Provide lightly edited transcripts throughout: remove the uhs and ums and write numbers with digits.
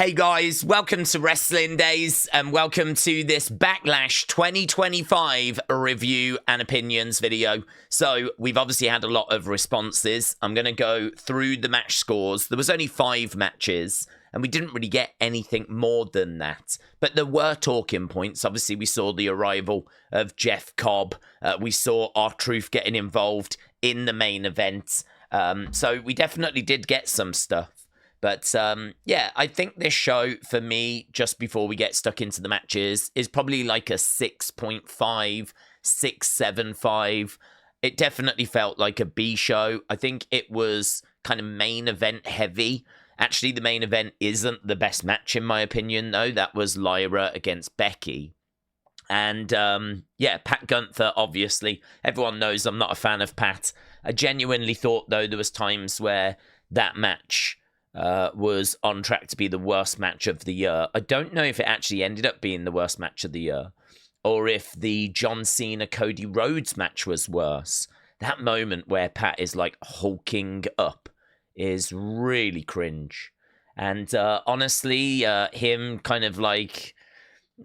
Hey guys, welcome to Wrestling Daze and welcome to this Backlash 2025 review and opinions video. So we've obviously had a lot of responses. I'm going to go through the match scores. There was only 5 matches and we didn't really get anything more than that. But there were talking points. Obviously we saw the arrival of Jeff Cobb. We saw R-Truth getting involved in the main event. So we definitely did get some stuff. But, yeah, I think this show, for me, just before we get stuck into the matches, is probably like a 6.5, 6.75. It definitely felt like a B show. I think it was kind of main event heavy. Actually, the main event isn't the best match, in my opinion, though. That was Lyra against Becky. And, yeah, Pat Gunther, obviously. Everyone knows I'm not a fan of Pat. I genuinely thought, though, there was times where that match was on track to be the worst match of the year. I don't know if it actually ended up being the worst match of the year, or if the John Cena-Cody Rhodes match was worse. That moment where Pat is, like, hulking up is really cringe. And, honestly, him kind of, like,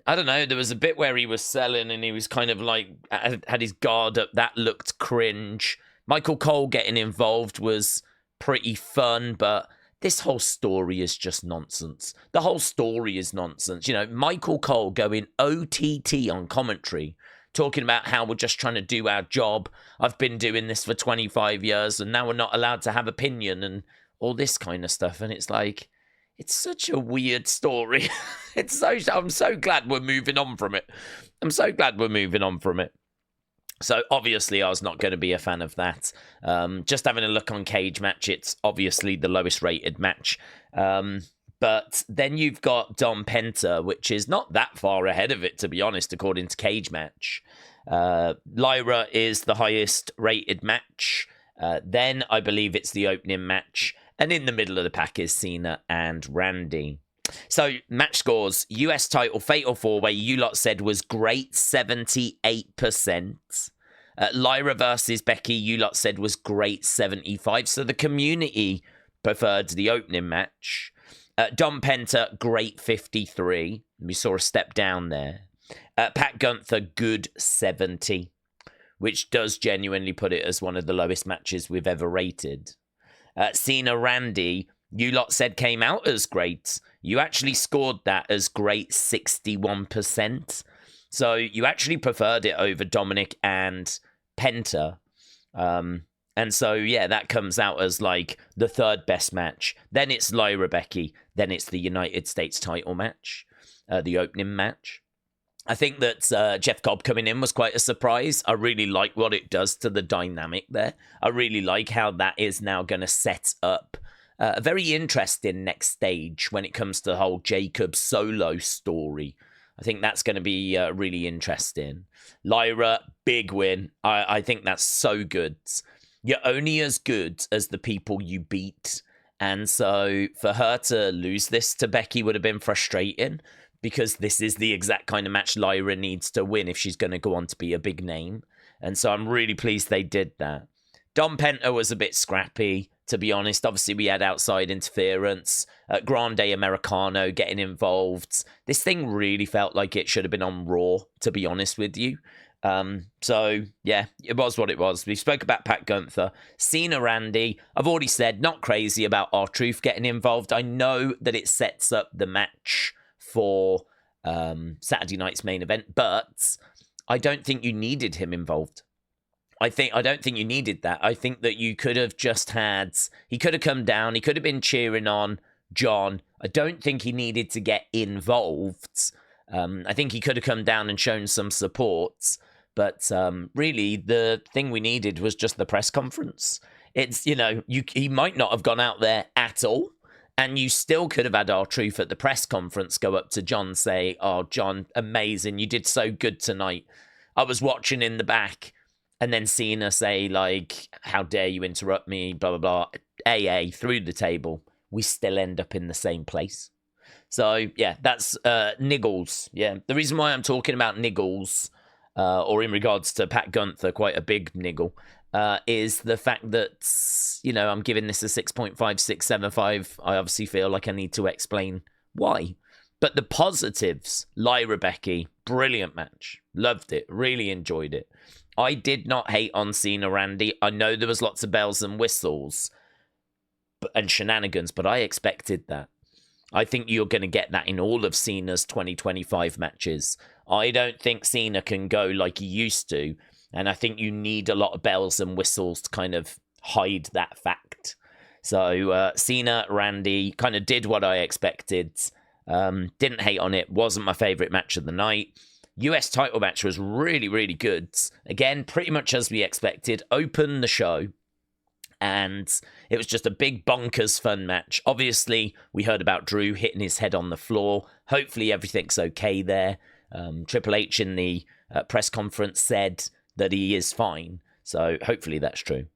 I don't know, there was a bit where he was selling and he was kind of, like, had his guard up. That looked cringe. Michael Cole getting involved was pretty fun, but this whole story is just nonsense. The whole story is nonsense. You know, Michael Cole going OTT on commentary, talking about how we're just trying to do our job. I've been doing this for 25 years and now we're not allowed to have opinion and all this kind of stuff. And it's like, it's such a weird story. I'm so glad we're moving on from it. So, obviously, I was not going to be a fan of that. Just having a look on Cage Match, it's obviously the lowest rated match. But then you've got Dom Penta, which is not that far ahead of it, to be honest, according to Cage Match. Lyra is the highest rated match. Then I believe it's the opening match. And in the middle of the pack is Cena and Randy. So, match scores. US title, Fatal 4-Way, you lot said was great, 78%. Lyra versus Becky, you lot said was great, 75%. So, the community preferred the opening match. Dom Penta, great, 53%. We saw a step down there. Pat Gunther, good, 70%, which does genuinely put it as one of the lowest matches we've ever rated. Cena Randy, you lot said came out as great. You actually scored that as great, 61%. So you actually preferred it over Dominik and Penta. And so, yeah, that comes out as like the third best match. Then it's Lyra Becky. Then it's the United States title match, the opening match. I think that Jeff Cobb coming in was quite a surprise. I really like what it does to the dynamic there. I really like how that is now going to set up a very interesting next stage when it comes to the whole Jacob solo story. I think that's going to be really interesting. Lyra, big win. I think that's so good. You're only as good as the people you beat. And so for her to lose this to Becky would have been frustrating, because this is the exact kind of match Lyra needs to win if she's going to go on to be a big name. And so I'm really pleased they did that. Dom Penta was a bit scrappy, to be honest. Obviously, we had outside interference. Grande Americano getting involved. This thing really felt like it should have been on Raw, to be honest with you. So, yeah, it was what it was. We spoke about Pat Gunther. Cena Randy, I've already said, not crazy about R-Truth getting involved. I know that it sets up the match for Saturday night's main event, but I don't think you needed him involved. I don't think you needed that. I think that you could have just he could have come down, he could have been cheering on John. I don't think he needed to get involved. I think he could have come down and shown some support, but really the thing we needed was just the press conference. It's, he might not have gone out there at all, and you still could have had R-Truth at the press conference go up to John, say, "Oh, John, amazing, you did so good tonight. I was watching in the back." And then Cena say, like, "How dare you interrupt me, blah, blah, blah." AA through the table. We still end up in the same place. So, yeah, that's niggles. Yeah, the reason why I'm talking about niggles, or in regards to Pat Gunther, quite a big niggle, is the fact that, I'm giving this a 6.5, 6.75. I obviously feel like I need to explain Why? But the positives, Lyra Becky, brilliant match. Loved it. Really enjoyed it. I did not hate on Cena Randy. I know there was lots of bells and whistles and shenanigans, but I expected that. I think you're going to get that in all of Cena's 2025 matches. I don't think Cena can go like he used to, and I think you need a lot of bells and whistles to kind of hide that fact. So Cena, Randy kind of did what I expected. Didn't hate on it. Wasn't my favourite match of the night. US title match was really, really good. Again, pretty much as we expected. Opened the show. And it was just a big bonkers fun match. Obviously, we heard about Drew hitting his head on the floor. Hopefully everything's okay there. Triple H in the press conference said that he is fine. So hopefully that's true.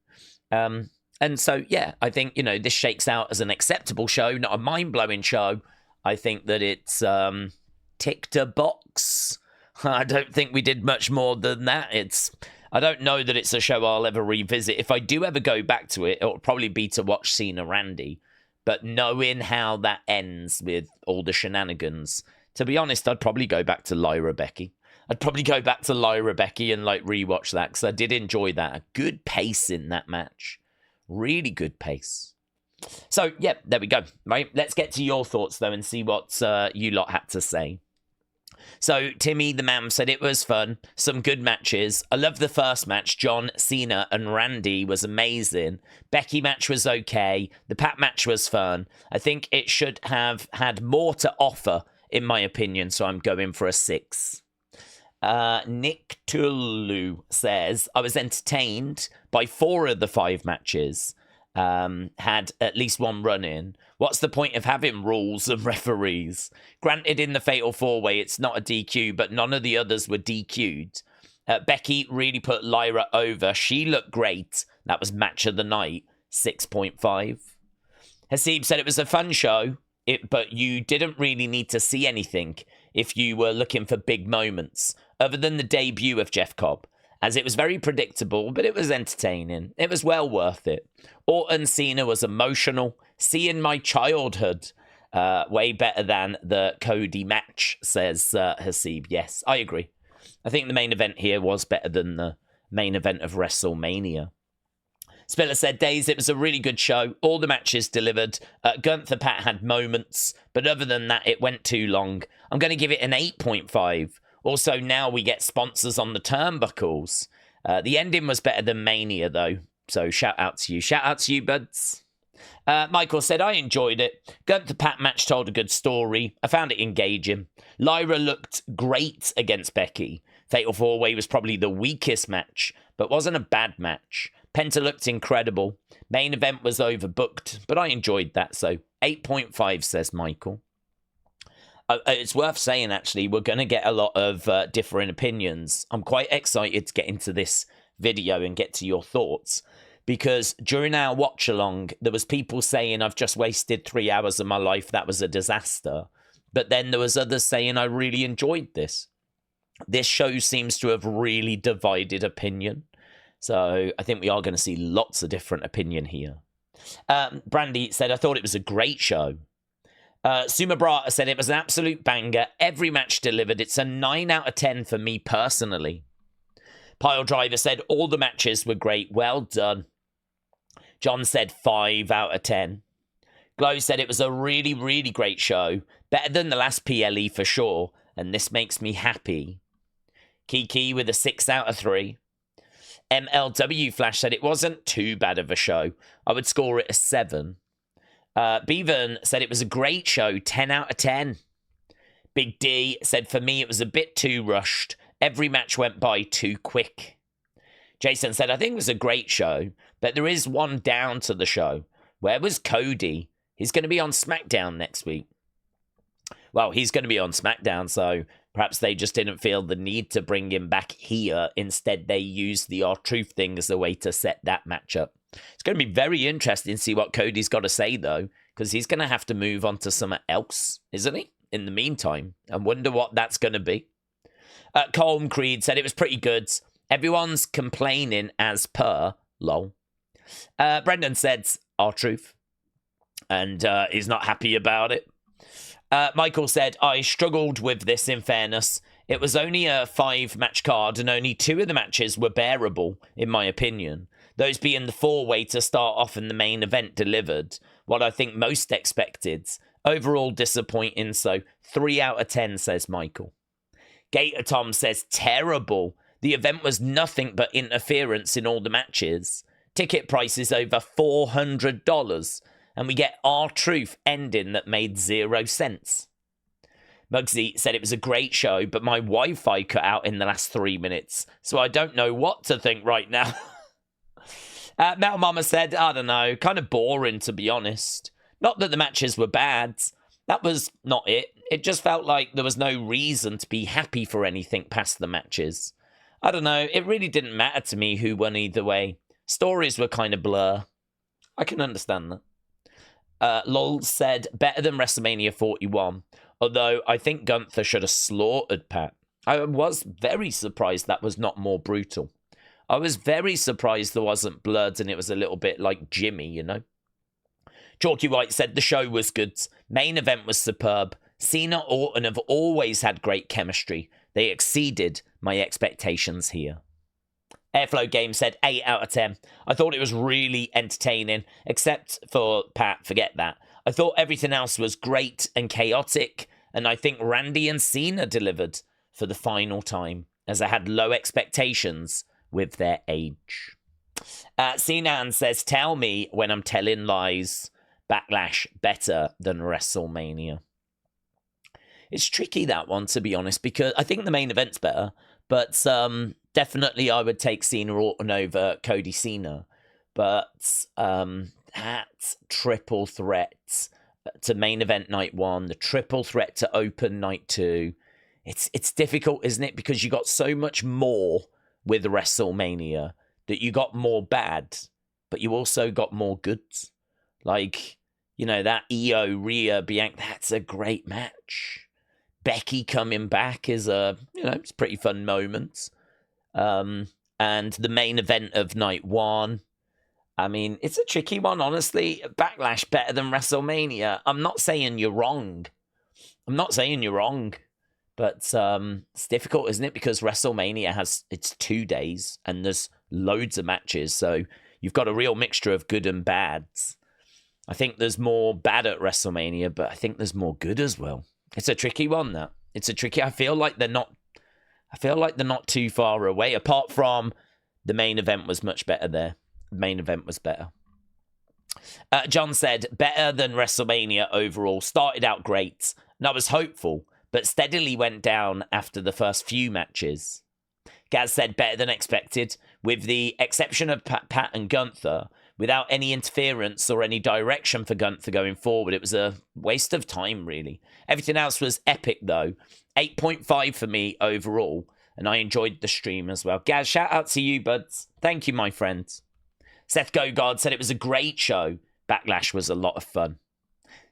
And so, yeah, I think, this shakes out as an acceptable show, not a mind-blowing show. I think that it's ticked a box. I don't think we did much more than that. I don't know that it's a show I'll ever revisit. If I do ever go back to it, it'll probably be to watch Cena Randy. But knowing how that ends with all the shenanigans, to be honest, I'd probably go back to Lyra Becky. I'd probably go back to Lyra Becky and rewatch that, because I did enjoy that. A good pace in that match. Really good pace. So, yeah, there we go. Right, let's get to your thoughts, though, and see what you lot had to say. So, Timmy the Man said it was fun. Some good matches. I love the first match. John Cena and Randy was amazing. Becky match was okay. The Pat match was fun. I think it should have had more to offer, in my opinion, so I'm going for a 6. Nick Tulu says, I was entertained by 4 of the 5 matches. Had at least one run-in. What's the point of having rules and referees? Granted, in the Fatal 4-Way, it's not a DQ, but none of the others were DQ'd. Becky really put Lyra over. She looked great. That was match of the night, 6.5. Hasib said it was a fun show, but you didn't really need to see anything if you were looking for big moments, other than the debut of Jeff Cobb, as it was very predictable, but it was entertaining. It was well worth it. Orton Cena was emotional. Seeing my childhood, way better than the Cody match, says Hasib. Yes, I agree. I think the main event here was better than the main event of WrestleMania. Spiller said, Daze, it was a really good show. All the matches delivered. Gunther Pat had moments, but other than that, it went too long. I'm going to give it an 8.5. Also, now we get sponsors on the turnbuckles. The ending was better than Mania, though. So shout out to you. Shout out to you, buds. Michael said, I enjoyed it. Gunther Pat match told a good story. I found it engaging. Lyra looked great against Becky. Fatal 4-Way was probably the weakest match, but wasn't a bad match. Penta looked incredible. Main event was overbooked, but I enjoyed that. So 8.5, says Michael. It's worth saying, actually, we're going to get a lot of different opinions. I'm quite excited to get into this video and get to your thoughts, because during our watch along, there was people saying I've just wasted 3 hours of my life. That was a disaster. But then there was others saying I really enjoyed this. This show seems to have really divided opinion. So I think we are going to see lots of different opinion here. Brandy said, I thought it was a great show. Suma Brata said it was an absolute banger. Every match delivered. It's a 9 out of 10 for me personally. Pile Driver said all the matches were great. Well done. John said 5 out of 10. Glow said it was a really, really great show. Better than the last PLE for sure. And this makes me happy. Kiki with a 6 out of 3. MLW Flash said it wasn't too bad of a show. I would score it a 7. Beavan said it was a great show, 10 out of 10. Big D said, for me, it was a bit too rushed. Every match went by too quick. Jason said, I think it was a great show, but there is one down to the show. Where was Cody? He's going to be on SmackDown next week. Well, he's going to be on SmackDown, so perhaps they just didn't feel the need to bring him back here. Instead, they used the R-Truth thing as a way to set that match up. It's going to be very interesting to see what Cody's got to say, though, because he's going to have to move on to something else, isn't he? In the meantime, I wonder what that's going to be. Colm Creed said it was pretty good. Everyone's complaining as per, lol. Brendan said R-Truth, and he's not happy about it. Michael said, I struggled with this in fairness. It was only a 5-match card and only 2 of the matches were bearable, in my opinion. Those being the 4-way to start off and the main event delivered, what I think most expected. Overall disappointing, so 3 out of 10, says Michael. Gator Tom says, terrible. The event was nothing but interference in all the matches. Ticket prices over $400. And we get R-Truth ending that made 0 sense. Muggsy said it was a great show, but my Wi-Fi cut out in the last 3 minutes, so I don't know what to think right now. Metal Mama said, I don't know, kind of boring to be honest. Not that the matches were bad. That was not it. It just felt like there was no reason to be happy for anything past the matches. I don't know, it really didn't matter to me who won either way. Stories were kind of blur. I can understand that. Lol said, better than WrestleMania 41. Although I think Gunther should have slaughtered Pat. I was very surprised that was not more brutal. I was very surprised there wasn't blood and it was a little bit like Jimmy, you know. Chalky White said the show was good. Main event was superb. Cena Orton have always had great chemistry. They exceeded my expectations here. Airflow Game said 8 out of 10. I thought it was really entertaining, except for Pat, forget that. I thought everything else was great and chaotic, and I think Randy and Cena delivered for the final time, as I had low expectations with their age. Cenan says, tell me when I'm telling lies. Backlash better than WrestleMania. It's tricky, that one, to be honest, because I think the main event's better, but definitely I would take Cena Orton over Cody Cena. But that triple threat to main event night 1, the triple threat to open night 2, it's difficult, isn't it? Because you got so much more with WrestleMania that you got more bad, but you also got more goods. Like, you know, that Io, Rhea, Bianca, that's a great match. Becky coming back is it's a pretty fun moment. And the main event of night 1, I mean, it's a tricky one, honestly. Backlash better than WrestleMania. I'm not saying you're wrong. But it's difficult, isn't it? Because WrestleMania it's 2 days and there's loads of matches. So you've got a real mixture of good and bad. I think there's more bad at WrestleMania, but I think there's more good as well. It's a tricky one, that. I feel like they're not too far away, apart from the main event was much better there. The main event was better. John said, better than WrestleMania overall. Started out great, and I was hopeful, but steadily went down after the first few matches. Gaz said, better than expected, with the exception of Pat and Gunther. Without any interference or any direction for Gunther going forward, it was a waste of time, really. Everything else was epic, though. 8.5 for me overall, and I enjoyed the stream as well. Gaz, shout out to you, buds. Thank you, my friend. Seth Gogard said it was a great show. Backlash was a lot of fun.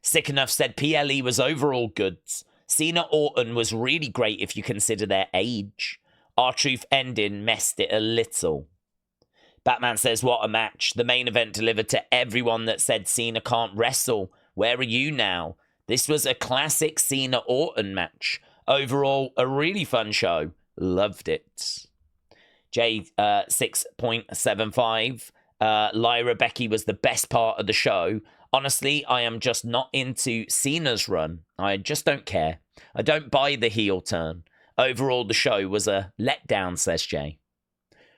Sick Enough said PLE was overall good. Cena Orton was really great if you consider their age. R-Truth ending messed it a little. Batman says, what a match. The main event delivered to everyone that said Cena can't wrestle. Where are you now? This was a classic Cena Orton match. Overall, a really fun show. Loved it. J 6.75. Lyra Becky was the best part of the show. Honestly, I am just not into Cena's run. I just don't care. I don't buy the heel turn. Overall, the show was a letdown, says Jay.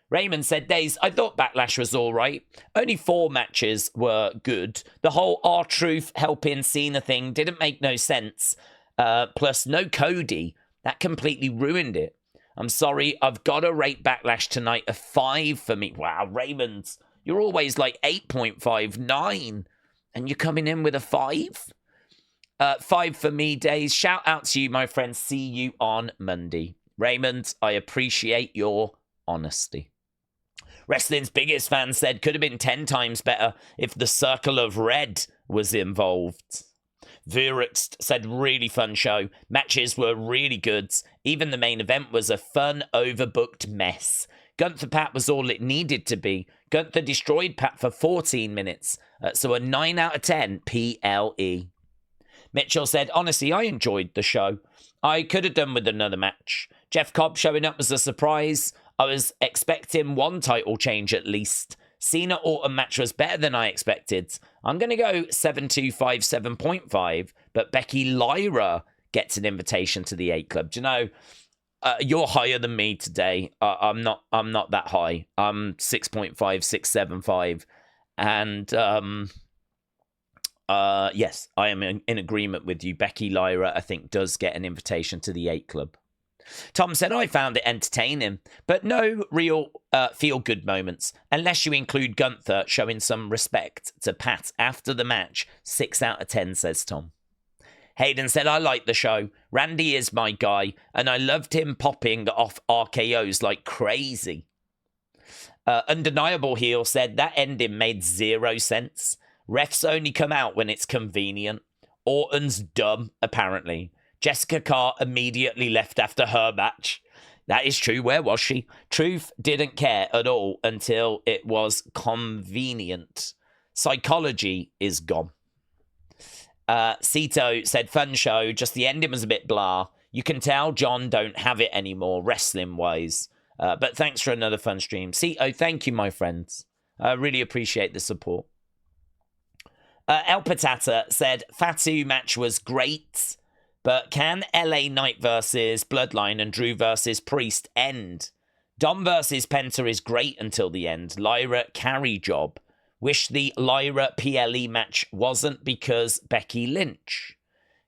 Raymond said, Daze, I thought Backlash was all right. Only 4 matches were good. The whole R-Truth helping Cena thing didn't make no sense. Plus, no Cody. That completely ruined it. I'm sorry, I've got to rate Backlash tonight a 5 for me. Wow, Raymond, you're always like 8.5, 9. And you're coming in with a 5? 5 for me, Daze. Shout out to you, my friend. See you on Monday. Raymond, I appreciate your honesty. Wrestling's biggest fan said, could have been 10 times better if the Circle of Red was involved. Vurix said, really fun show. Matches were really good. Even the main event was a fun, overbooked mess. Gunther Pat was all it needed to be. Gunther destroyed Pat for 14 minutes. So a 9 out of 10 PLE. Mitchell said, honestly, I enjoyed the show. I could have done with another match. Jeff Cobb showing up was a surprise. I was expecting one title change at least. Cena Orton match was better than I expected. I'm going to go 7.25, 7.5, but Becky Lyra gets an invitation to the 8 Club. Do you know, you're higher than me today. I'm not that high. I'm 6.5, 6.75. And yes, I am in agreement with you. Becky Lyra, I think, does get an invitation to the 8 Club. Tom said, I found it entertaining, but no real feel-good moments, unless you include Gunther showing some respect to Pat after the match. 6 out of 10, says Tom. Hayden said, I like the show. Randy is my guy, and I loved him popping off RKOs like crazy. Undeniable Heel said, that ending made 0 sense. Refs only come out when it's convenient. Orton's dumb, apparently. Jessica Carr immediately left after her match. That is true. Where was she? Truth didn't care at all until it was convenient. Psychology is gone. Cito said, fun show, just the ending was a bit blah. You can tell John don't have it anymore, wrestling-wise. But thanks for another fun stream. Cito, thank you, my friends. I really appreciate the support. El Patata said, Fatu match was great, but can LA Knight versus Bloodline and Drew versus Priest end? Dom versus Penta is great until the end. Lyra carry job. Wish the Lyra PLE match wasn't because Becky Lynch.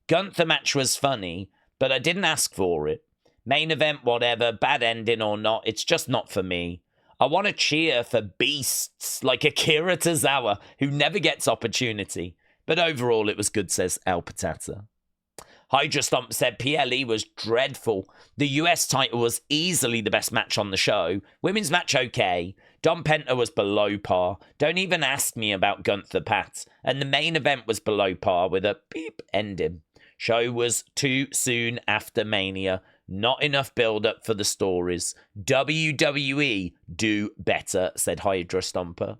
Gunther match was funny, but I didn't ask for it. Main event, whatever, bad ending or not, it's just not for me. I want to cheer for beasts like Akira Tozawa, who never gets opportunity. But overall, it was good, says El Patata. Hydra Stomp said PLE was dreadful. The US title was easily the best match on the show. Women's match okay. Dom Penta was below par. Don't even ask me about Gunther Pat. And the main event was below par with a beep ending. Show was too soon after Mania. Not enough build-up for the stories. WWE do better, said Hydra Stomper.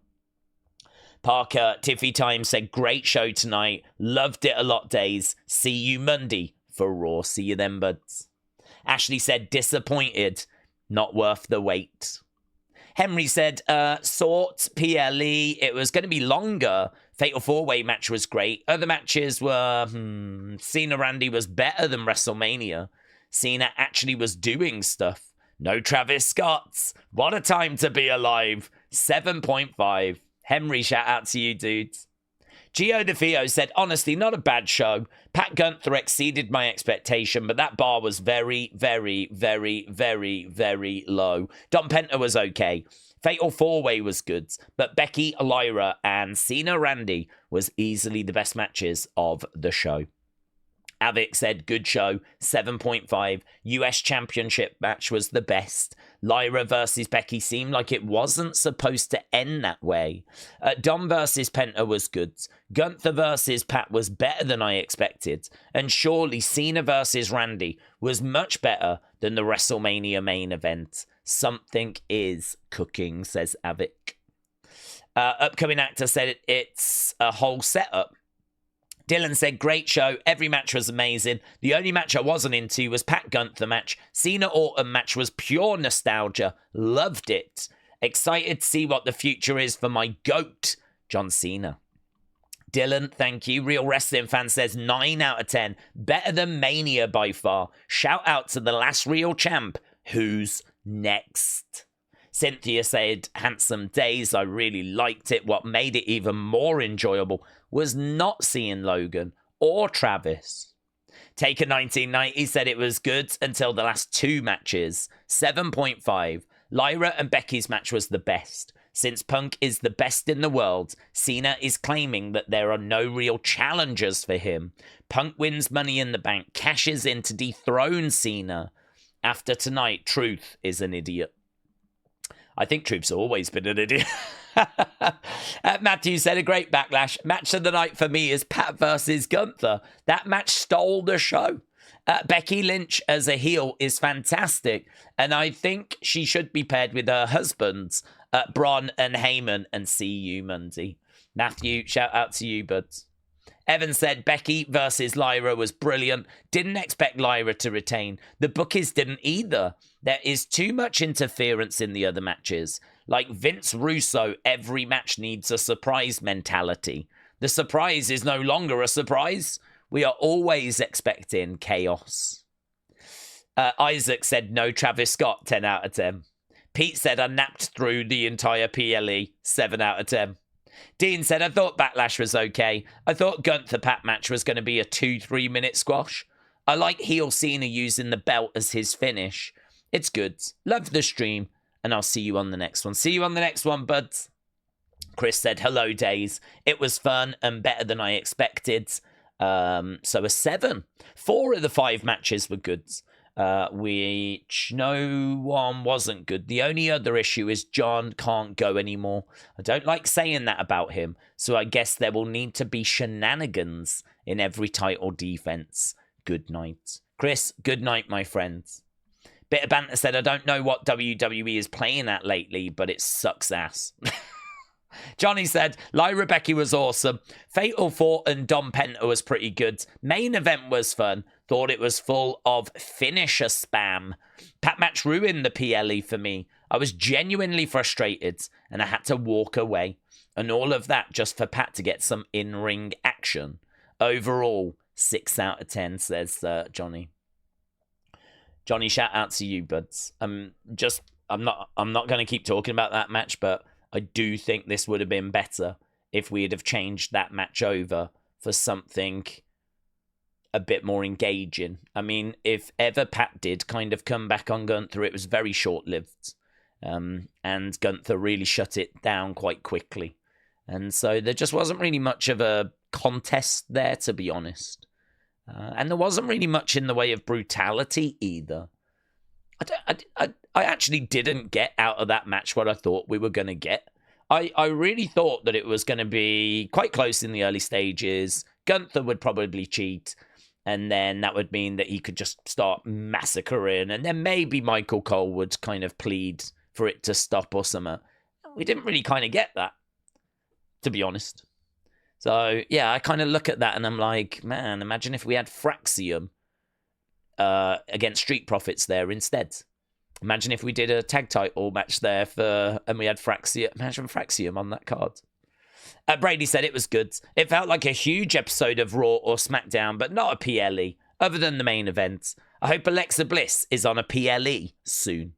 Parker, Tiffy Time said, great show tonight. Loved it a lot, Daze. See you Monday for Raw. See you then, buds. Ashley said, disappointed. Not worth the wait. Henry said, sort PLE. It was going to be longer. Fatal 4-Way match was great. Other matches were, Cena Randy was better than WrestleMania. Cena actually was doing stuff. No Travis Scotts. What a time to be alive. 7.5. Henry, shout out to you, dudes. Gio DeFio said, honestly, not a bad show. Pat Gunther exceeded my expectation, but that bar was very, very, very, very, very low. Dom Penta was okay. Fatal 4-Way was good, but Becky, Lyra, and Cena Randy was easily the best matches of the show. Avic said, good show, 7.5. US Championship match was the best. Lyra versus Becky seemed like it wasn't supposed to end that way. Dom versus Penta was good. Gunther versus Pat was better than I expected. And surely Cena versus Randy was much better than the WrestleMania main event. Something is cooking, says Avic. Upcoming actor said it's a whole setup. Dylan said, great show. Every match was amazing. The only match I wasn't into was Pat Gunther match. Cena Orton match was pure nostalgia. Loved it. Excited to see what the future is for my GOAT, John Cena. Dylan, thank you. Real Wrestling Fan says 9 out of 10. Better than Mania by far. Shout out to the last real champ. Who's next? Cynthia said, handsome Daze. I really liked it. What made it even more enjoyable was not seeing Logan or Travis. Taker 1990 said it was good until the last 2 matches. 7.5. Lyra and Becky's match was the best. Since Punk is the best in the world, Cena is claiming that there are no real challengers for him. Punk wins Money in the Bank, cashes in to dethrone Cena. After tonight, Truth is an idiot. I think Truth's always been an idiot. Matthew said, a great Backlash. Match of the night for me is Pat versus Gunther. That match stole the show. Becky Lynch as a heel is fantastic, and I think she should be paired with her husbands, Braun and Heyman, and see you Monday. Matthew, shout out to you, buds. Evan said Becky versus Lyra was brilliant. Didn't expect Lyra to retain. The bookies didn't either. There is too much interference in the other matches. Like Vince Russo, every match needs a surprise mentality. The surprise is no longer a surprise. We are always expecting chaos. Isaac said no Travis Scott, 10 out of 10. Pete said I napped through the entire PLE, 7 out of 10. Dean said, I thought Backlash was okay. I thought Gunther Pat match was going to be a 2-3 minute squash. I like heel Cena using the belt as his finish. It's good. Love the stream. And I'll see you on the next one. See you on the next one, buds. Chris said, hello, Daze. It was fun and better than I expected. So a 7. 4 of the 5 matches were good. Which no one wasn't good. The only other issue is John can't go anymore. I don't like saying that about him, so I guess there will need to be shenanigans in every title defense. Good night. Chris, good night, my friends. Bit of banter said, I don't know what WWE is playing at lately, but it sucks ass. Johnny said, Lyra Becky was awesome. Fatal 4 and Dom Penta was pretty good. Main event was fun. Thought it was full of finisher spam. Pat match ruined the PLE for me. I was genuinely frustrated and I had to walk away. And all of that just for Pat to get some in-ring action. Overall, 6 out of 10, says Johnny. Johnny, shout out to you, buds. I'm not going to keep talking about that match, but I do think this would have been better if we'd have changed that match over for something a bit more engaging. I mean, if ever Pat did kind of come back on Gunther, it was very short-lived. And Gunther really shut it down quite quickly. And so there just wasn't really much of a contest there, to be honest. And there wasn't really much in the way of brutality either. I actually didn't get out of that match what I thought we were going to get. I really thought that it was going to be quite close in the early stages. Gunther would probably cheat. And then that would mean that he could just start massacring. And then maybe Michael Cole would kind of plead for it to stop or something. We didn't really kind of get that, to be honest. So, yeah, I kind of look at that and I'm like, man, imagine if we had Fraxium against Street Profits there instead. Imagine if we did a tag title match there and we had Fraxium. Imagine Fraxium on that card. Brady said it was good. It felt like a huge episode of Raw or SmackDown, but not a PLE, other than the main event. I hope Alexa Bliss is on a PLE soon.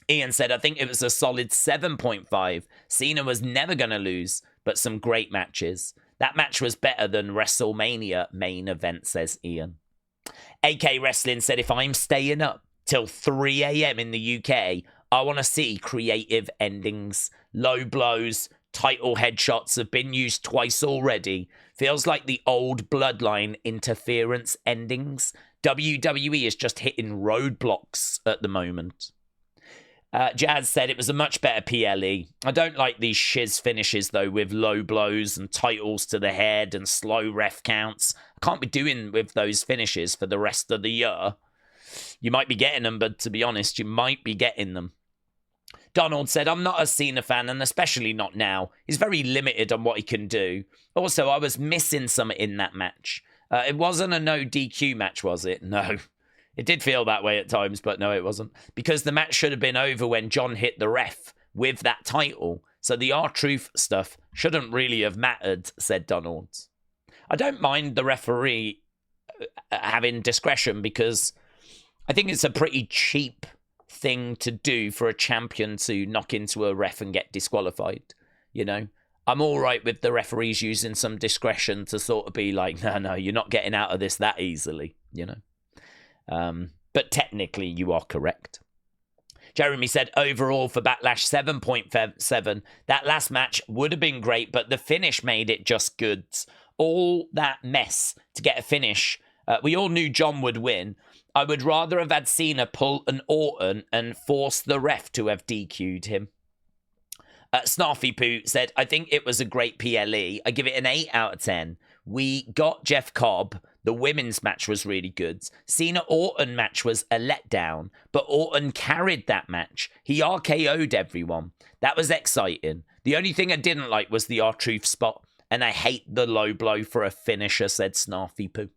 Ian said, I think it was a solid 7.5. Cena was never going to lose, but some great matches. That match was better than WrestleMania main event, says Ian. AK Wrestling said, if I'm staying up till 3 a.m. in the UK, I want to see creative endings. Low blows, title headshots have been used twice already. Feels like the old bloodline interference endings. WWE is just hitting roadblocks at the moment. Jazz said it was a much better PLE. I don't like these shiz finishes, though, with low blows and titles to the head and slow ref counts. I can't be doing with those finishes for the rest of the year. You might be getting them, but to be honest, you might be getting them. Donald said, I'm not a Cena fan, and especially not now. He's very limited on what he can do. Also, I was missing something in that match. It wasn't a no DQ match, was it? No. It did feel that way at times, but no, it wasn't. Because the match should have been over when John hit the ref with that title. So the R-Truth stuff shouldn't really have mattered, said Donald. I don't mind the referee having discretion because I think it's a pretty cheap thing to do for a champion to knock into a ref and get disqualified. You know, I'm all right with the referees using some discretion to sort of be like, no, you're not getting out of this that easily, you know. But technically you are correct. Jeremy said overall for Backlash 7.7. That last match would have been great, but the finish made it just good. All that mess to get a finish. We all knew John would win. I would rather have had Cena pull an Orton and force the ref to have DQ'd him. Snarfy Poo said, I think it was a great PLE. I give it an 8 out of 10. We got Jeff Cobb. The women's match was really good. Cena-Orton match was a letdown, but Orton carried that match. He RKO'd everyone. That was exciting. The only thing I didn't like was the R-Truth spot. And I hate the low blow for a finisher, said Snarfy Poo.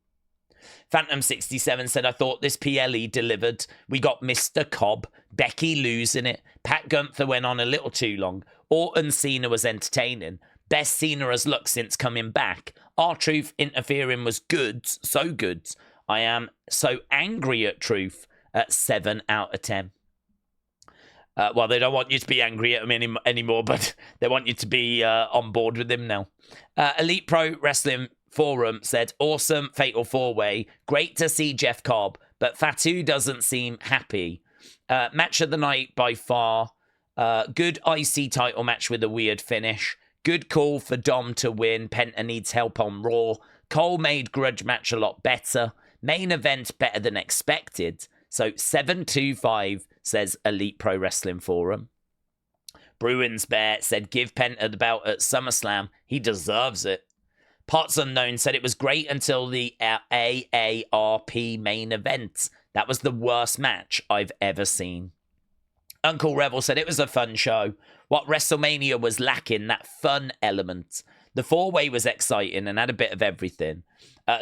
Phantom67 said, I thought this PLE delivered. We got Mr. Cobb, Becky losing it. Pat Gunther went on a little too long. Orton Cena was entertaining. Best Cena has looked since coming back. R-Truth interfering was good, so good. I am so angry at Truth at 7 out of 10. Well, they don't want you to be angry at him anymore, but they want you to be on board with him now. Elite Pro Wrestling Forum said, awesome Fatal 4-Way. Great to see Jeff Cobb, but Fatu doesn't seem happy. Match of the night by far. Good IC title match with a weird finish. Good call for Dom to win. Penta needs help on Raw. Cole made grudge match a lot better. Main event better than expected. So 725 says Elite Pro Wrestling Forum. Bruins Bear said, give Penta the belt at SummerSlam. He deserves it. Parts Unknown said it was great until the AARP main event. That was the worst match I've ever seen. Uncle Revel said it was a fun show. What WrestleMania was lacking, that fun element. The 4-way was exciting and had a bit of everything.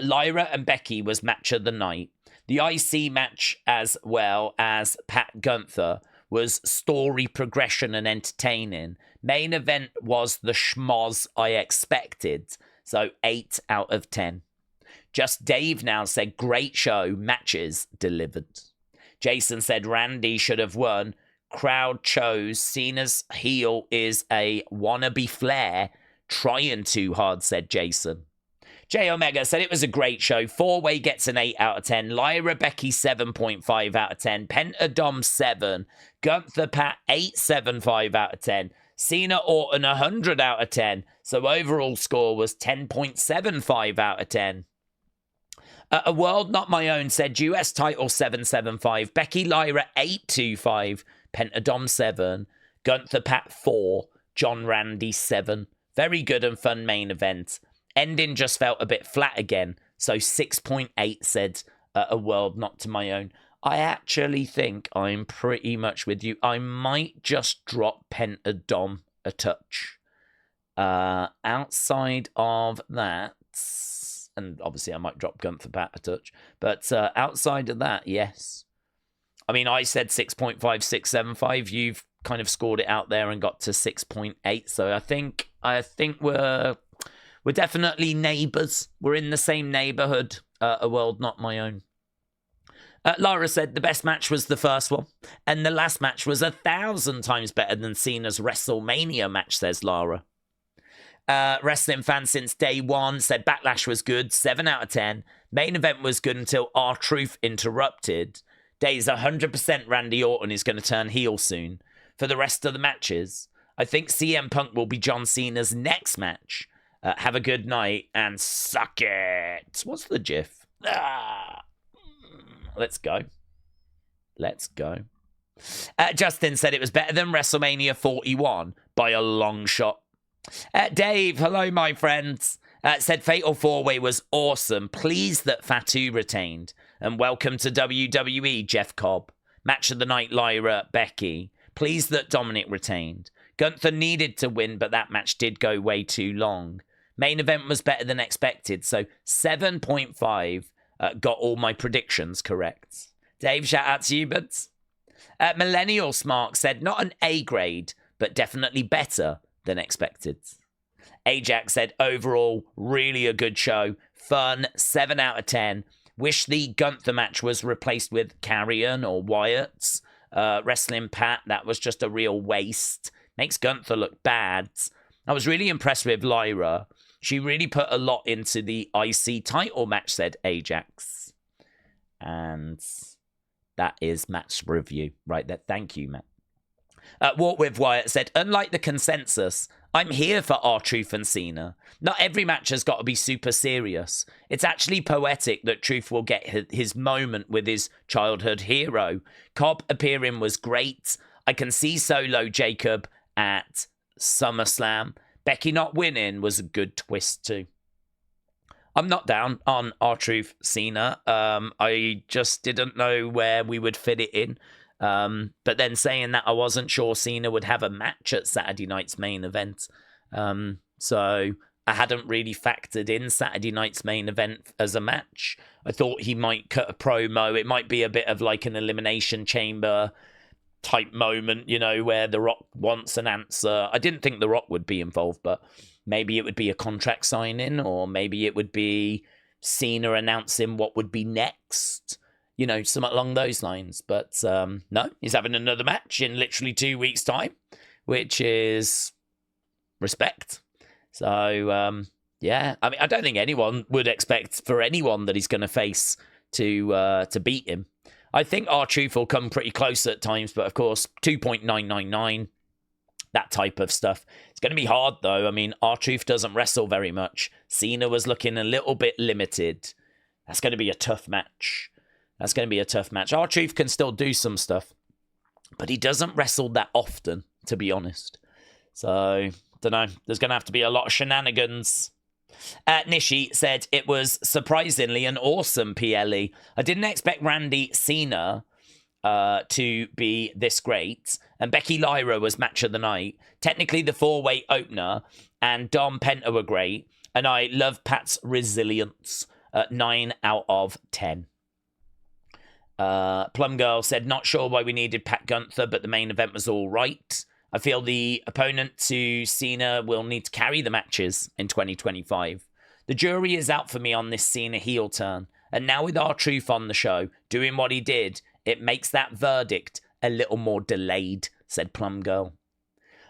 Lyra and Becky was match of the night. The IC match, as well as Pat Gunther, was story progression and entertaining. Main event was the schmoz I expected. So 8 out of 10. Just Dave now said, great show, matches delivered. Jason said, Randy should have won. Crowd chose. Cena's heel is a wannabe Flair. Trying too hard, said Jason. J Omega said it was a great show. 4-way gets an 8 out of 10. Lyra Becky 7.5 out of 10. Penta Dom 7. Gunther Pat 8.75 out of 10. Cena Orton 100 out of 10. So overall score was 10.75 out of 10. A World Not My Own said US title 775. Becky Lyra 825. Penta Dom 7. Gunther Pat 4. John Randy 7. Very good and fun main event. Ending just felt a bit flat again. So 6.8 said A World Not to My Own. I actually think I'm pretty much with you. I might just drop Penta Dom a touch. Outside of that, and obviously I might drop Gunther Pat a touch, but outside of that, yes. I mean, I said 6.5, 6.75. You've kind of scored it out there and got to 6.8. So I think we're definitely neighbours. We're in the same neighbourhood. A World Not My Own. Lyra said the best match was the first one, and the last match was 1,000 times better than Cena's WrestleMania match, says Lyra. Wrestling fan since day one said Backlash was good, 7 out of 10. Main event was good until R-Truth interrupted. Daze 100% Randy Orton is going to turn heel soon. For the rest of the matches, I think CM Punk will be John Cena's next match. Have a good night and suck it. What's the gif? Let's go. Let's go. Justin said it was better than WrestleMania 41 by a long shot. Dave, hello, my friends. Said Fatal 4-Way was awesome. Pleased that Fatu retained. And welcome to WWE, Jeff Cobb. Match of the night, Lyra, Becky. Pleased that Dominik retained. Gunther needed to win, but that match did go way too long. Main event was better than expected, so 7.5 got all my predictions correct. Dave, shout out to you, buds. Millennial Smart said, not an A grade, but definitely better than expected. Ajax said, overall, really a good show. Fun, 7 out of 10. Wish the Gunther match was replaced with Carrion or Wyatt's. Wrestling Pat, that was just a real waste. Makes Gunther look bad. I was really impressed with Lyra. She really put a lot into the IC title match, said Ajax. And that is Matt's review. Right there. Thank you, Matt. Walk with Wyatt said, unlike the consensus, I'm here for R-Truth and Cena. Not every match has got to be super serious. It's actually poetic that Truth will get his moment with his childhood hero. Cobb appearing was great. I can see Solo Jacob at SummerSlam. Becky not winning was a good twist too. I'm not down on R-Truth Cena. I just didn't know where we would fit it in. But then saying that, I wasn't sure Cena would have a match at Saturday night's main event. So I hadn't really factored in Saturday night's main event as a match. I thought he might cut a promo. It might be a bit of like an Elimination Chamber type moment, you know, where The Rock wants an answer. I didn't think The Rock would be involved, but maybe it would be a contract signing, or maybe it would be Cena announcing what would be next. You know, something along those lines. But no, he's having another match in literally 2 weeks' time, which is respect. So, yeah, I mean, I don't think anyone would expect for anyone that he's going to face to beat him. I think R-Truth will come pretty close at times, but of course, 2.999, that type of stuff. It's going to be hard, though. I mean, R-Truth doesn't wrestle very much. Cena was looking a little bit limited. That's going to be a tough match. That's going to be a tough match. R-Truth can still do some stuff, but he doesn't wrestle that often, to be honest. So, don't know. There's going to have to be a lot of shenanigans. Nishi said, it was surprisingly an awesome PLE. I didn't expect Randy Cena to be this great. And Becky Lyra was match of the night. Technically the 4-way opener. And Dom Penta were great. And I love Pat's resilience. 9 out of 10. Plum Girl said, not sure why we needed Pat Gunther, but the main event was all right. I feel the opponent to Cena will need to carry the matches in 2025. The jury is out for me on this Cena heel turn. And now with R-Truth on the show, doing what he did, it makes that verdict a little more delayed, said Plum Girl.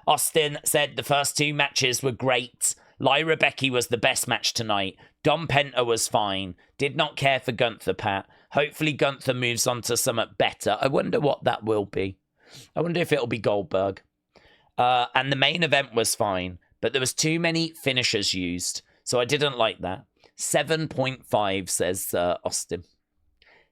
Austin said the first 2 matches were great. Lyra Becky was the best match tonight. Dom Penta was fine. Did not care for Gunther, Pat. Hopefully Gunther moves on to something better. I wonder what that will be. I wonder if it'll be Goldberg. And the main event was fine, but there was too many finishers used, so I didn't like that. 7.5, says Austin.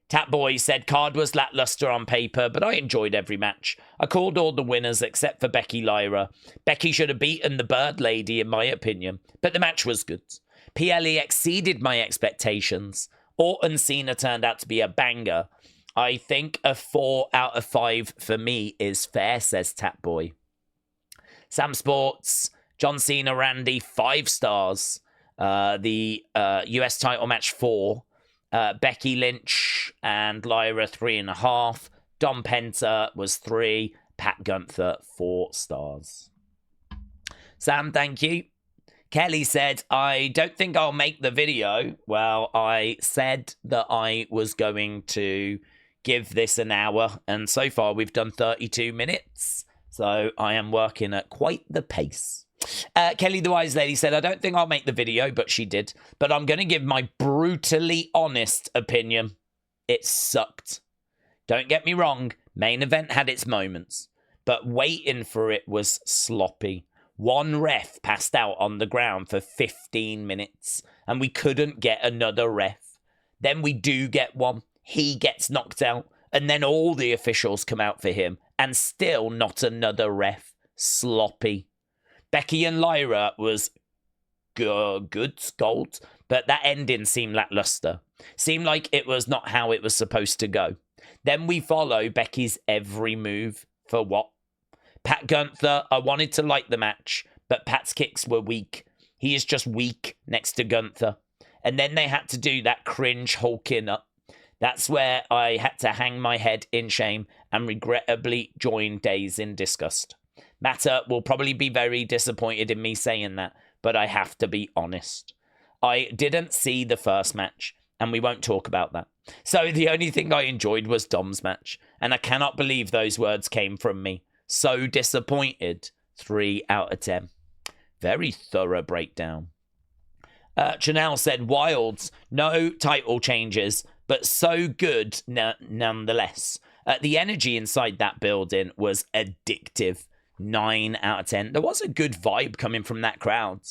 Tap Boy said, card was lackluster on paper, but I enjoyed every match. I called all the winners except for Becky Lyra. Becky should have beaten the Bird Lady, in my opinion, but the match was good. PLE exceeded my expectations. Orton Cena turned out to be a banger. I think a 4 out of 5 for me is fair, says Tap Boy. Sam Sports, John Cena, Randy, 5 stars. The US title match 4. Becky Lynch and Lyra 3.5. Dom Penta was 3. Pat Gunther 4 stars. Sam, thank you. Kelly said, I don't think I'll make the video. Well, I said that I was going to give this an hour, and so far we've done 32 minutes. So I am working at quite the pace. Kelly the Wise Lady said, I don't think I'll make the video, but she did. But I'm going to give my brutally honest opinion. It sucked. Don't get me wrong. Main event had its moments. But waiting for it was sloppy. One ref passed out on the ground for 15 minutes. And we couldn't get another ref. Then we do get one. He gets knocked out. And then all the officials come out for him. And still not another ref. Sloppy. Becky and Lyra was good, gold, but that ending seemed lackluster. Seemed like it was not how it was supposed to go. Then we follow Becky's every move. For what? Pat Gunther, I wanted to like the match, but Pat's kicks were weak. He is just weak next to Gunther. And then they had to do that cringe hulking up. That's where I had to hang my head in shame and regrettably join Daze in disgust. Matter will probably be very disappointed in me saying that, but I have to be honest. I didn't see the first match, and we won't talk about that. So the only thing I enjoyed was Dom's match, and I cannot believe those words came from me. So disappointed. 3 out of 10. Very thorough breakdown. Chanel said, Wilds, no title changes, but so good nonetheless. The energy inside that building was addictive. 9 out of 10. There was a good vibe coming from that crowd.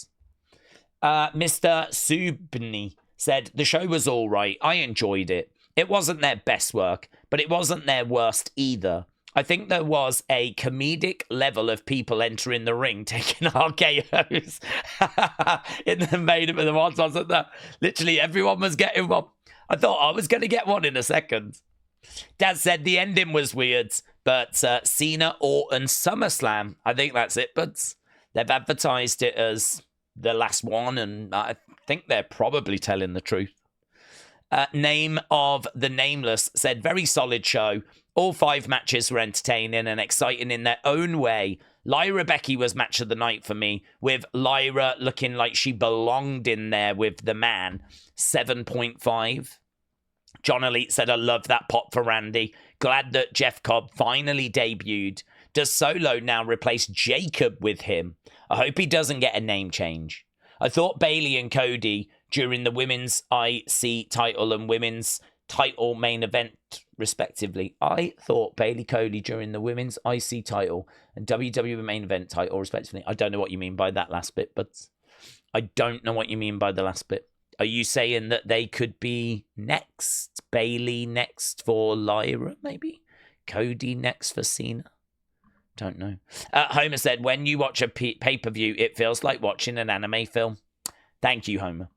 Mr. Subni said, the show was all right. I enjoyed it. It wasn't their best work, but it wasn't their worst either. I think there was a comedic level of people entering the ring taking RKOs in the main of the ones, wasn't there? Literally everyone was getting one. I thought I was going to get one in a second. Dad said the ending was weird, but Cena, Orton, SummerSlam. I think that's it, but they've advertised it as the last one, and I think they're probably telling the truth. Name of the Nameless said, very solid show. All 5 matches were entertaining and exciting in their own way. Lyra Becky was match of the night for me, with Lyra looking like she belonged in there with the man. 7.5. John Elite said, I love that pop for Randy. Glad that Jeff Cobb finally debuted. Does Solo now replace Jacob with him? I hope he doesn't get a name change. I thought Bayley and Cody during the women's IC title and women's title main event, respectively. I thought Bayley Cody during the women's IC title and WWE main event title, respectively. I don't know what you mean by that last bit, but I don't know what you mean by the last bit. Are you saying that they could be next? Bayley next for Lyra, maybe? Cody next for Cena? Don't know. Homer said, when you watch a pay-per-view, it feels like watching an anime film. Thank you, Homer.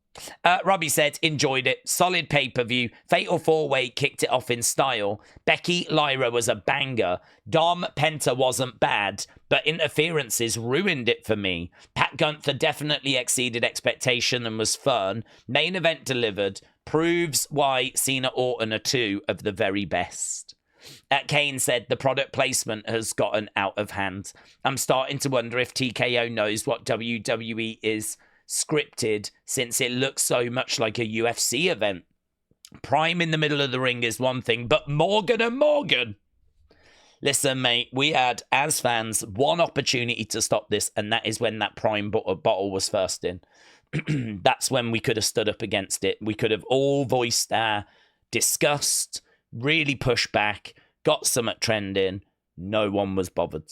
Robbie said, enjoyed it. Solid pay-per-view. Fatal 4-Way kicked it off in style. Becky Lyra was a banger. Dom Penta wasn't bad, but interferences ruined it for me. Pat Gunther definitely exceeded expectation and was fun. Main event delivered. Proves why Cena Orton are 2 of the very best. Kane said, the product placement has gotten out of hand. I'm starting to wonder if TKO knows what WWE is scripted, since it looks so much like a UFC event. Prime in the middle of the ring is one thing, but Morgan and Morgan. Listen, mate, we had, as fans, one opportunity to stop this, and that is when that Prime bottle was first in. That's when we could have stood up against it. We could have all voiced our disgust, really pushed back, got some trending. No one was bothered.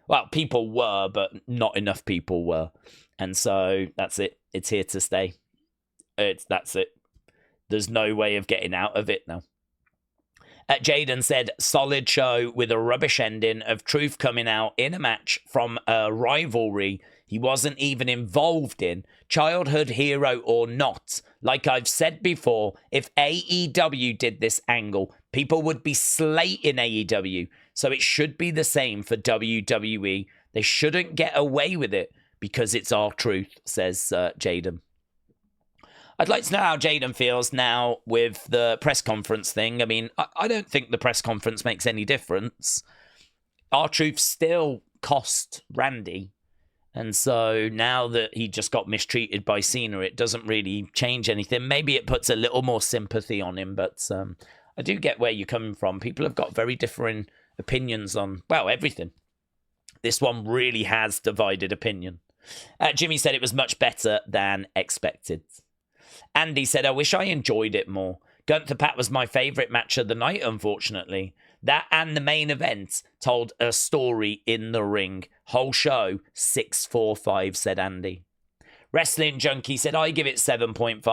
Well, people were, but not enough people were. And so that's it. It's here to stay. That's it. There's no way of getting out of it now. Jaden said, solid show with a rubbish ending of Truth coming out in a match from a rivalry he wasn't even involved in. Childhood hero or not. Like I've said before, if AEW did this angle, people would be slating AEW. So it should be the same for WWE. They shouldn't get away with it because it's our truth, says Jaden. I'd like to know how Jaden feels now with the press conference thing. I mean, I don't think the press conference makes any difference. Our truth still cost Randy. And so now that he just got mistreated by Cena, it doesn't really change anything. Maybe it puts a little more sympathy on him, but I do get where you're coming from. People have got very differing opinions on, well, everything. This one really has divided opinion. Jimmy said it was much better than expected. Andy said, I wish I enjoyed it more. Gunther Pat was my favourite match of the night, unfortunately. That and the main event told a story in the ring. Whole show, 6.45, said Andy. Wrestling Junkie said, I give it 7.5.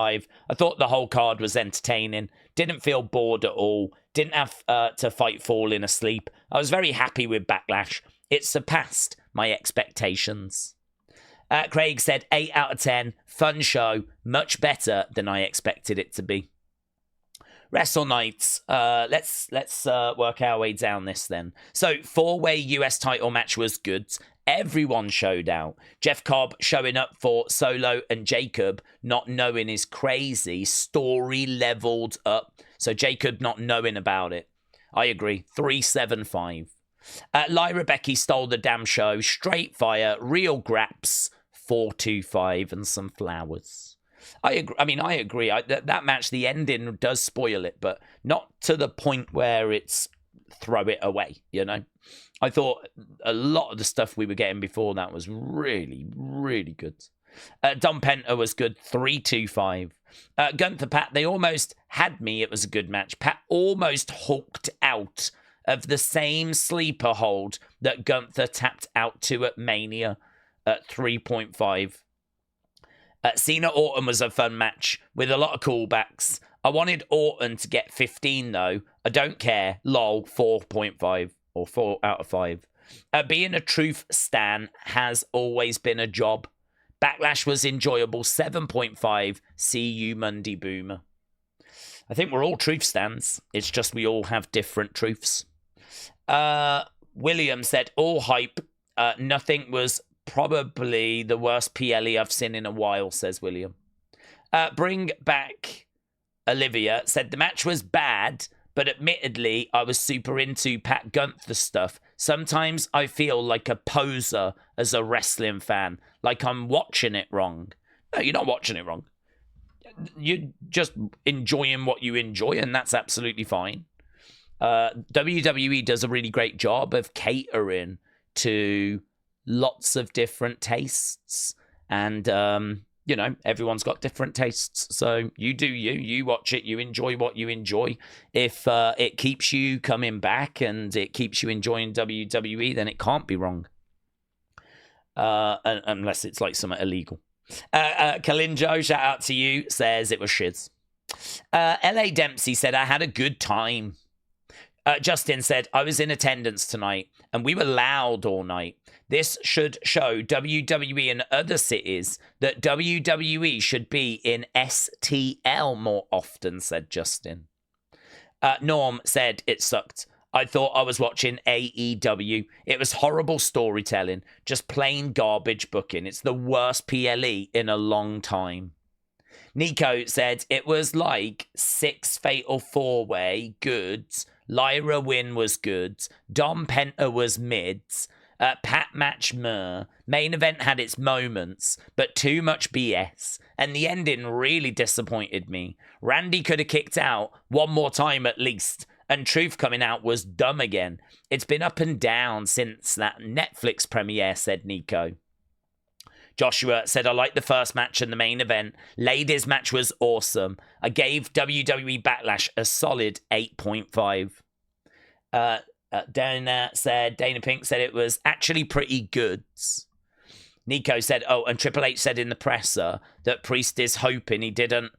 I thought the whole card was entertaining. Didn't feel bored at all. Didn't have to fight falling asleep. I was very happy with Backlash. It surpassed my expectations. Craig said 8 out of 10. Fun show. Much better than I expected it to be. Wrestle Nights. Let's work our way down this then. So 4-way US title match was good. Everyone showed out. Jeff Cobb showing up for Solo and Jacob not knowing is crazy. Story leveled up. So Jacob not knowing about it. I agree. 3.75. Lyra Becky stole the damn show. Straight fire. Real graps. 4.25 and some flowers. I agree. That match, the ending does spoil it, but not to the point where it's throw it away, you know? I thought a lot of the stuff we were getting before that was really, really good. Dom Penta was good, 3.25. Gunther Pat, they almost had me. It was a good match. Pat almost hulked out of the same sleeper hold that Gunther tapped out to at Mania at 3.5. Cena Orton was a fun match with a lot of callbacks. I wanted Orton to get 15 though. I don't care. Lol, 4.5 or 4 out of 5. Being a truth stan has always been a job. Backlash was enjoyable, 7.5. See you Monday Boomer. I think we're all truth stans. It's just we all have different truths. William said, all hype. Nothing was probably the worst PLE I've seen in a while, says William. Bring Back Olivia said the match was bad, but admittedly, I was super into Pat Gunther stuff. Sometimes I feel like a poser as a wrestling fan, like I'm watching it wrong. No, you're not watching it wrong. You're just enjoying what you enjoy, and that's absolutely fine. WWE does a really great job of catering to lots of different tastes, and everyone's got different tastes, so you do you watch it, you enjoy what you enjoy. If it keeps you coming back and it keeps you enjoying WWE, then it can't be wrong, unless it's like something illegal. Kalinjo, shout out to you, says it was shiz. LA Dempsey said I had a good time. Justin said, I was in attendance tonight, and we were loud all night. This should show WWE and other cities that WWE should be in STL more often, said Justin. Norm said, it sucked. I thought I was watching AEW. It was horrible storytelling, just plain garbage booking. It's the worst PLE in a long time. Nico said, it was like 6 Fatal 4-Way, goods. Lyra win was good. Dom Penta was mids. Pat match main event had its moments, but too much BS. And the ending really disappointed me. Randy could have kicked out one more time at least. And Truth coming out was dumb again. It's been up and down since that Netflix premiere, said Nico. Joshua said, I liked the first match and the main event. Ladies' match was awesome. I gave WWE Backlash a solid 8.5. Dana Pink said it was actually pretty good. Nico said, and Triple H said in the presser that Priest is hoping he didn't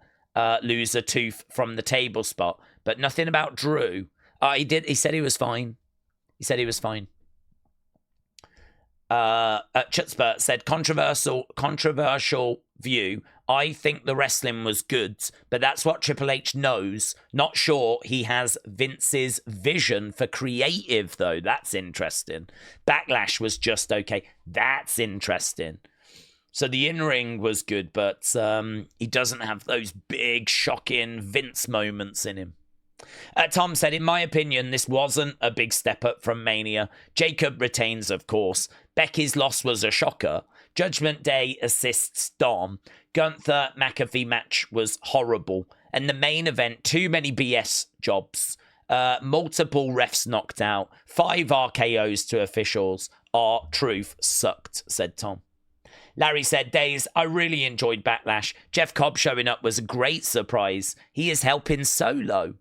lose a tooth from the table spot, but nothing about Drew. He did. He said he was fine. Chutzpah said, controversial view. I think the wrestling was good, but that's what Triple H knows. Not sure he has Vince's vision for creative, though. That's interesting. Backlash was just okay. That's interesting. So the in-ring was good, but he doesn't have those big, shocking Vince moments in him. Tom said, in my opinion, this wasn't a big step up from Mania. Jacob retains, of course. Becky's loss was a shocker. Judgment Day assists Dom. Gunther McAfee match was horrible. And the main event, too many BS jobs. Multiple refs knocked out. 5 RKOs to officials. Truth sucked, said Tom. Larry said, Daze, I really enjoyed Backlash. Jeff Cobb showing up was a great surprise. He is helping Solo.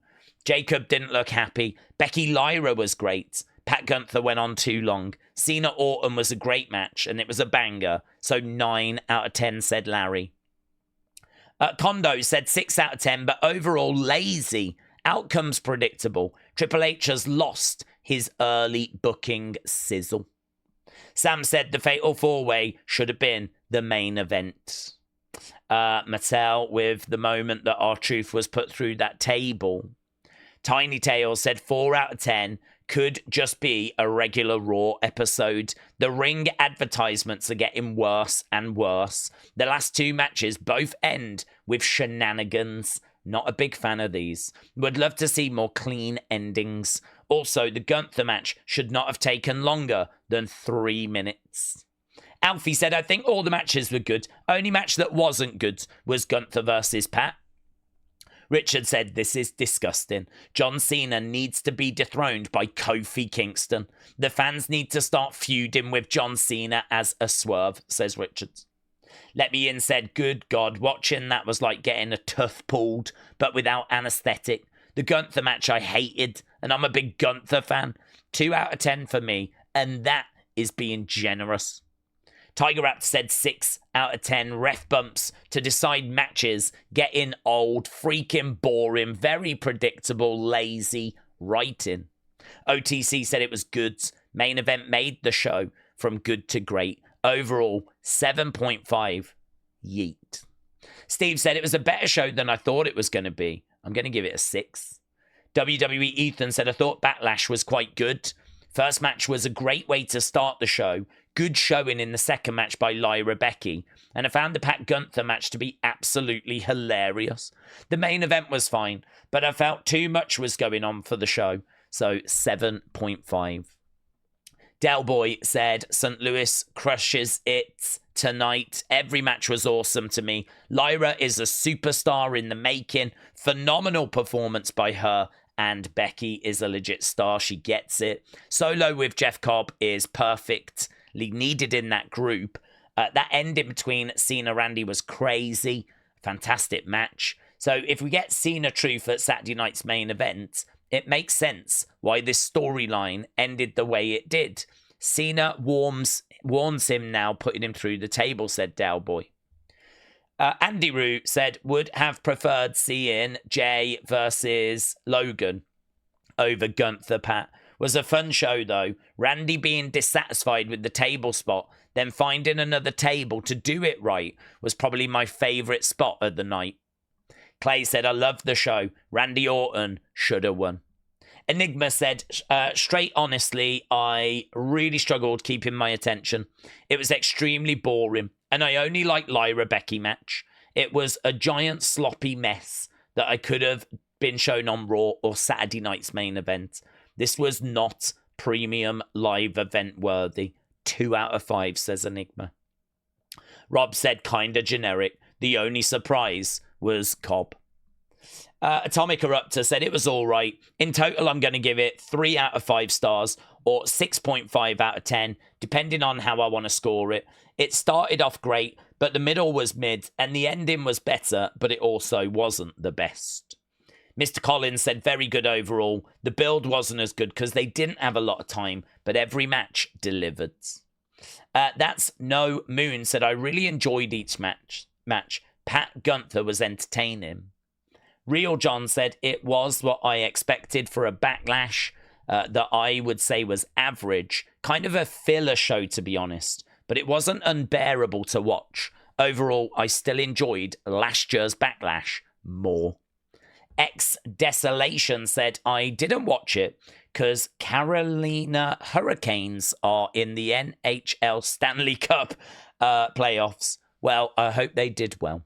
Jacob didn't look happy. Becky Lyra was great. Pat Gunther went on too long. Cena Orton was a great match, and it was a banger. So 9 out of 10, said Larry. Kondo said 6 out of 10, but overall lazy. Outcomes predictable. Triple H has lost his early booking sizzle. Sam said the Fatal 4-Way should have been the main event. Mattel with the moment that R-Truth was put through that table. Tiny Tail said 4 out of 10 could just be a regular Raw episode. The ring advertisements are getting worse and worse. The last 2 matches both end with shenanigans. Not a big fan of these. Would love to see more clean endings. Also, the Gunther match should not have taken longer than 3 minutes. Alfie said, I think all the matches were good. Only match that wasn't good was Gunther versus Pat. Richard said, this is disgusting. John Cena needs to be dethroned by Kofi Kingston. The fans need to start feuding with John Cena as a swerve, says Richard. Let Me In said, good God, watching that was like getting a tooth pulled, but without anesthetic. The Gunther match I hated, and I'm a big Gunther fan. 2 out of 10 for me, and that is being generous. Tiger Rapt said 6 out of 10 ref bumps to decide matches, getting old, freaking boring, very predictable, lazy writing. OTC said it was good. Main event made the show from good to great. Overall, 7.5. Yeet. Steve said it was a better show than I thought it was going to be. I'm going to give it a 6. WWE Ethan said I thought Backlash was quite good. First match was a great way to start the show. good showing in the second match by Lyra Becky, and I found the Pat Gunther match to be absolutely hilarious. The main event was fine, but I felt too much was going on for the show, so 7.5. Del Boy said, St. Louis crushes it tonight. Every match was awesome to me. Lyra is a superstar in the making. Phenomenal performance by her. And Becky is a legit star. She gets it. Solo with Jeff Cobb is perfectly needed in that group. That end in between Cena Randy was crazy. Fantastic match. So if we get Cena Truth at Saturday night's main event, it makes sense why this storyline ended the way it did. Cena warns him now, putting him through the table, said Dowboy. Andy Rue said, would have preferred seeing Jay versus Logan over Gunther, Pat. Was a fun show, though. Randy being dissatisfied with the table spot, then finding another table to do it right, was probably my favourite spot of the night. Clay said, I love the show. Randy Orton should have won. Enigma said, straight honestly, I really struggled keeping my attention. It was extremely boring, and I only liked Lyra Becky match. It was a giant sloppy mess that I could have been shown on Raw or Saturday night's main event. This was not premium live event worthy. 2 out of 5, says Enigma. Rob said, kinda generic. The only surprise was Cobb. Atomic Eruptor said it was all right. In total, I'm going to give it 3 out of 5 stars or 6.5 out of 10, depending on how I want to score it. It started off great, but the middle was mid, and the ending was better, but it also wasn't the best. Mr. Collins said very good overall. The build wasn't as good because they didn't have a lot of time, but every match delivered. That's No Moon said, I really enjoyed each match. Pat Gunther was entertaining. Real John said it was what I expected for a Backlash that I would say was average. Kind of a filler show, to be honest. But it wasn't unbearable to watch. Overall, I still enjoyed last year's Backlash more. X Desolation said, I didn't watch it because Carolina Hurricanes are in the NHL Stanley Cup playoffs. Well, I hope they did well.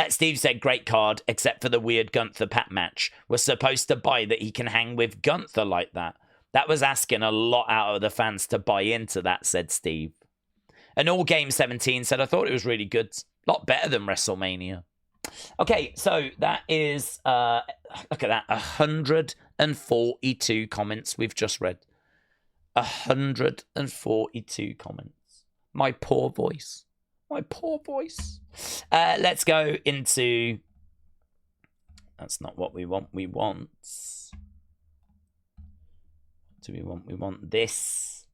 Steve said, great card, except for the weird Gunther-Pat match. Was supposed to buy that he can hang with Gunther like that. That was asking a lot out of the fans to buy into that, said Steve. And All Game 17 said, I thought it was really good. A lot better than WrestleMania. Okay, so that is, look at that, 142 comments we've just read. 142 comments. My poor voice. My poor voice. Let's go into... That's not what we want. We want... What do we want? We want this.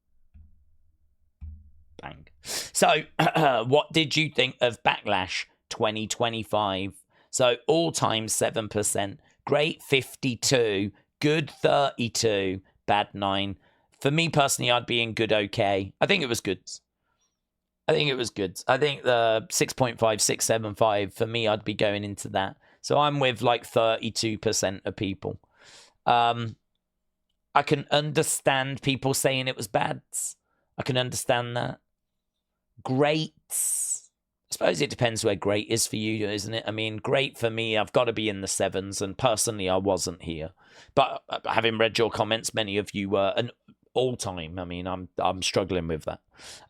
Bang. So, what did you think of Backlash 2025? So, all-time 7%. Great 52. Good 32. Bad 9. For me personally, I'd be in good okay. I think it was good. I think the 6.5, 6.75, for me, I'd be going into that. So I'm with like 32% of people. I can understand people saying it was bad. I can understand that. Great. I suppose it depends where great is for you, isn't it? I mean, great for me, I've got to be in the 7s, and personally, I wasn't here. But having read your comments, many of you were, and all-time, I mean, I'm struggling with that.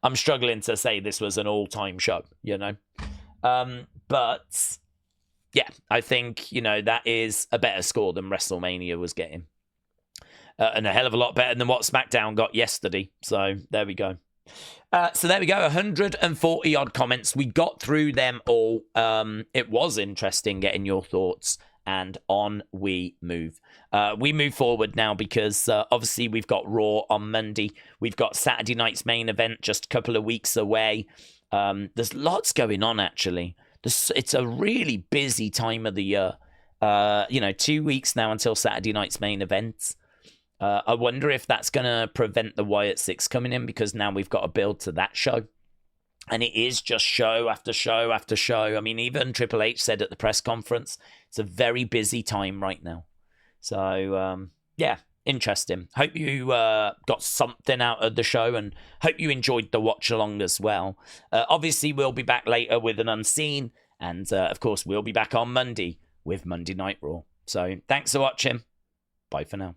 I'm struggling to say this was an all-time show, you know? But, yeah, I think, you know, that is a better score than WrestleMania was getting. And a hell of a lot better than what SmackDown got yesterday. So, there we go. 140 odd comments. We got through them all. It was interesting getting your thoughts, and on we move. We move forward now because obviously we've got Raw on Monday. We've got Saturday night's main event just a couple of weeks away. There's lots going on, actually. It's a really busy time of the year. 2 weeks now until Saturday night's main event. I wonder if that's going to prevent the Wyatt Six coming in, because now we've got to build to that show. And it is just show after show after show. I mean, even Triple H said at the press conference, it's a very busy time right now. So, yeah, interesting. Hope you got something out of the show, and hope you enjoyed the watch along as well. Obviously, we'll be back later with an Unseen, and of course, we'll be back on Monday with Monday Night Raw. So thanks for watching. Bye for now.